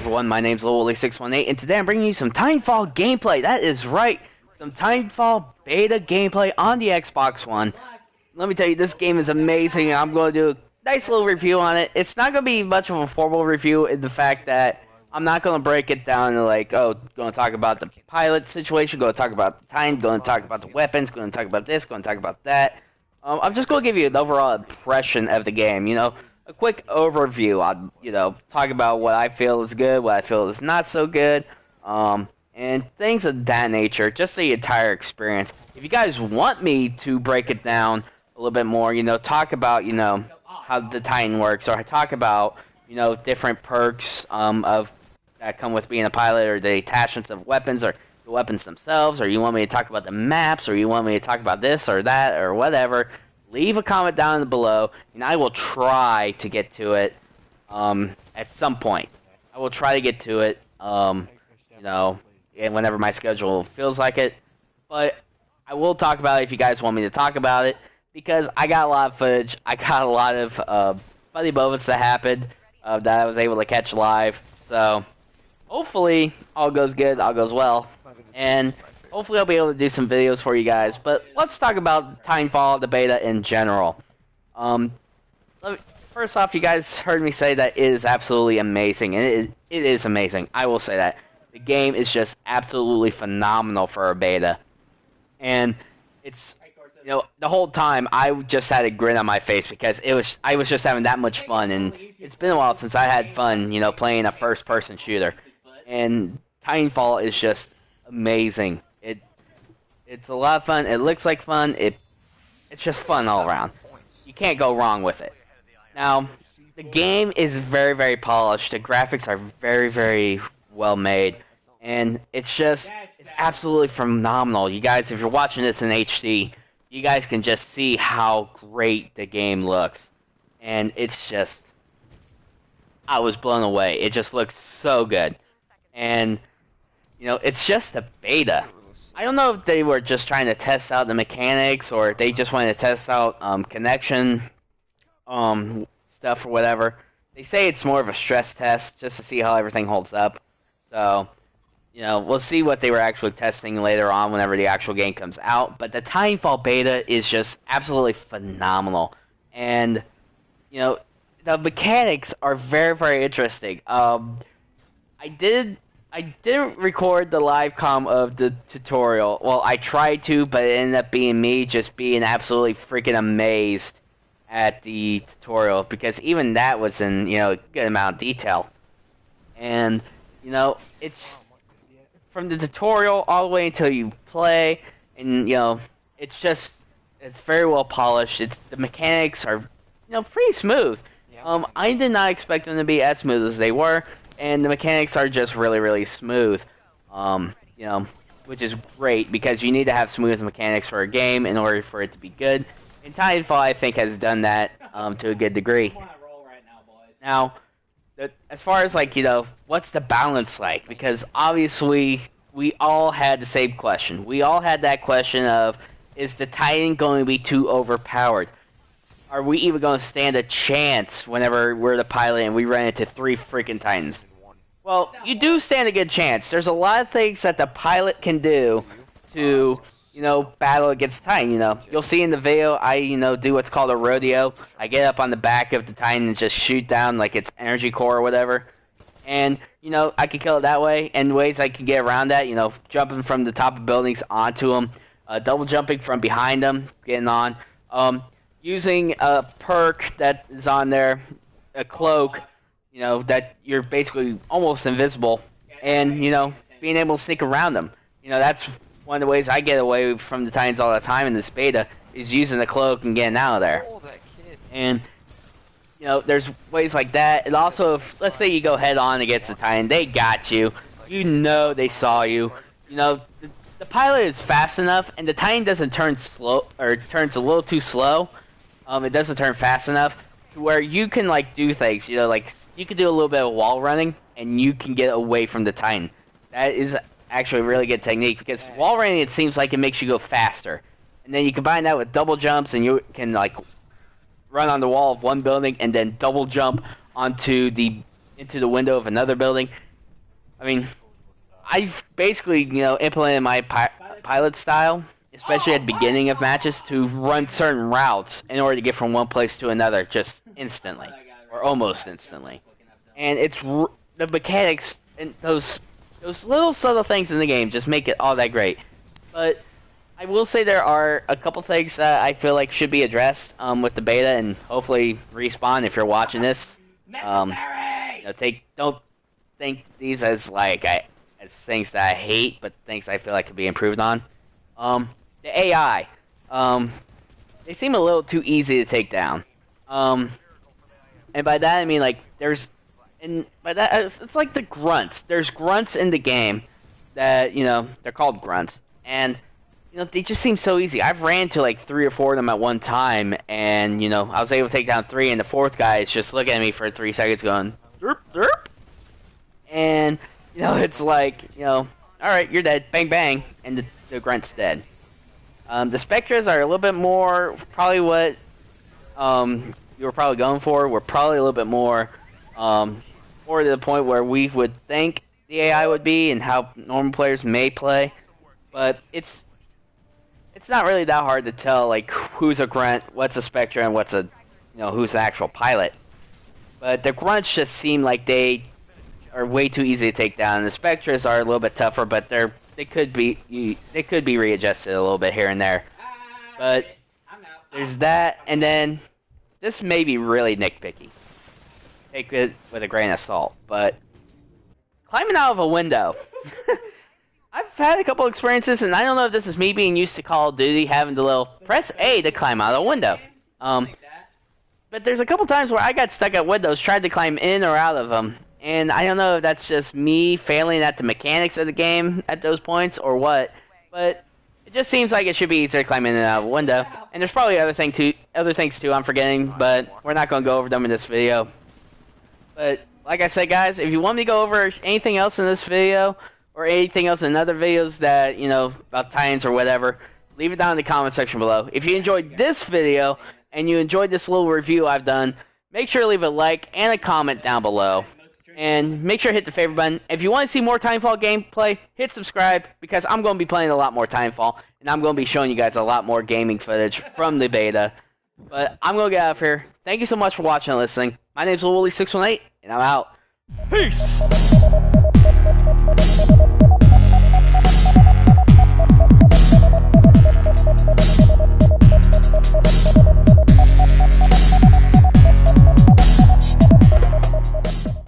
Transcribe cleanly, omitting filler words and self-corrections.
everyone, my name's LilWilly618, and today I'm bringing you some TitanFall gameplay. That is right, some TitanFall beta gameplay on the Xbox One. Let me tell you, this game is amazing. I'm going to do a nice little review on it. It's not going to be much of a formal review in the fact that I'm not going to break it down to like, oh, going to talk about the pilot situation, going to talk about the Titan, going to talk about the weapons, going to talk about this, going to talk about that. I'm just going to give you an overall impression of the game, you know. A quick overview on, talk about what I feel is good, what I feel is not so good, and things of that nature, just the entire experience. If you guys want me to break it down a little bit more, talk about, how the Titan works, or talk about, different perks of that come with being a pilot, or the attachments of weapons, or the weapons themselves, or you want me to talk about the maps, or you want me to talk about this or that, or whatever, leave a comment down below, and I will try to get to it at some point. I will try to get to it, and whenever my schedule feels like it. But I will talk about it if you guys want me to talk about it, because I got a lot of footage. I got a lot of funny moments that happened that I was able to catch live. So hopefully all goes good, all goes well, and hopefully I'll be able to do some videos for you guys. But let's talk about TitanFall, the beta in general. First off, you guys heard me say that it is absolutely amazing, and it is amazing. I will say that. The game is just absolutely phenomenal for a beta. And it's, the whole time I just had a grin on my face because I was just having that much fun, and it's been a while since I had fun, playing a first-person shooter. And TitanFall is just amazing. It's a lot of fun. It looks like fun. It's just fun all around. You can't go wrong with it. Now, the game is very, very polished. The graphics are very, very well made. And it's absolutely phenomenal. You guys, if you're watching this in HD, you guys can just see how great the game looks. And it's just, I was blown away. It just looks so good. And, it's just a beta. I don't know if they were just trying to test out the mechanics, or if they just wanted to test out connection stuff or whatever. They say it's more of a stress test just to see how everything holds up. So, we'll see what they were actually testing later on whenever the actual game comes out. But the TitanFall beta is just absolutely phenomenal. And, the mechanics are very, very interesting. I didn't record the live comm of the tutorial. Well, I tried to, but it ended up being me just being absolutely freaking amazed at the tutorial, because even that was in, a good amount of detail. And, it's from the tutorial all the way until you play, and, it's very well polished. The mechanics are, pretty smooth. I did not expect them to be as smooth as they were. And the mechanics are just really, really smooth, which is great, because you need to have smooth mechanics for a game in order for it to be good. And TitanFall, I think, has done that to a good degree. Now, as far as, what's the balance like? Because, obviously, we all had the same question. We all had that question of, is the Titan going to be too overpowered? Are we even going to stand a chance whenever we're the pilot and we run into 3 freaking Titans? Well, you do stand a good chance. There's a lot of things that the pilot can do to, battle against Titan, You'll see in the video, I, do what's called a rodeo. I get up on the back of the Titan and just shoot down like its energy core or whatever. And, I can kill it that way. And ways I can get around that, jumping from the top of buildings onto them, double jumping from behind them, getting on. Using a perk that is on there, a cloak, that you're basically almost invisible, and, being able to sneak around them. That's one of the ways I get away from the Titans all the time in this beta, is using the cloak and getting out of there. And, there's ways like that. And also, if, let's say you go head on against the Titan, they got you. They saw you. The pilot is fast enough, and the Titan doesn't turn slow, or turns a little too slow. It doesn't turn fast enough to where you can, do things. You can do a little bit of wall running, and you can get away from the Titan. That is actually a really good technique, because wall running, it seems like it makes you go faster. And then you combine that with double jumps, and you can, run on the wall of one building, and then double jump into the window of another building. I mean, I've basically, implemented my pilot style, especially at the beginning of matches, to run certain routes in order to get from one place to another just instantly, or almost instantly. And it's the mechanics and those little subtle things in the game just make it all that great. But I will say there are a couple things that I feel like should be addressed with the beta, and hopefully Respawn, if you're watching this, don't think these as as things that I hate, but things I feel like could be improved on. The AI, they seem a little too easy to take down. And by that I mean it's like the grunts. There's grunts in the game that they're called grunts, and they just seem so easy. I've ran to like 3 or 4 of them at one time, and I was able to take down 3, and the 4th guy is just looking at me for 3 seconds going derp derp, and it's like all right, you're dead, bang bang, and the grunt's dead. The Spectres are a little bit more probably what you were probably going for. We're probably a little bit more to the point where we would think the AI would be and how normal players may play, but it's not really that hard to tell like who's a grunt, what's a Spectre, and what's a who's the actual pilot. But the grunts just seem like they are way too easy to take down. The Spectres are a little bit tougher, but they could be readjusted a little bit here and there. But there's that, and then this may be really nitpicky. Take it with a grain of salt, but climbing out of a window. I've had a couple experiences, and I don't know if this is me being used to Call of Duty, having the little press A to climb out of a window. But there's a couple times where I got stuck at windows, tried to climb in or out of them, and I don't know if that's just me failing at the mechanics of the game at those points or what, but it just seems like it should be easier to climb in and out of a window. And there's probably other things too I'm forgetting, but we're not going to go over them in this video. But like I said, guys, if you want me to go over anything else in this video or anything else in other videos that, about Titans or whatever, leave it down in the comment section below. If you enjoyed this video and you enjoyed this little review I've done, make sure to leave a like and a comment down below. And make sure to hit the favorite button. If you want to see more TitanFall gameplay, hit subscribe, because I'm going to be playing a lot more TitanFall, and I'm going to be showing you guys a lot more gaming footage from the beta. But I'm going to get out of here. Thank you so much for watching and listening. My name's Wooly618, and I'm out. Peace!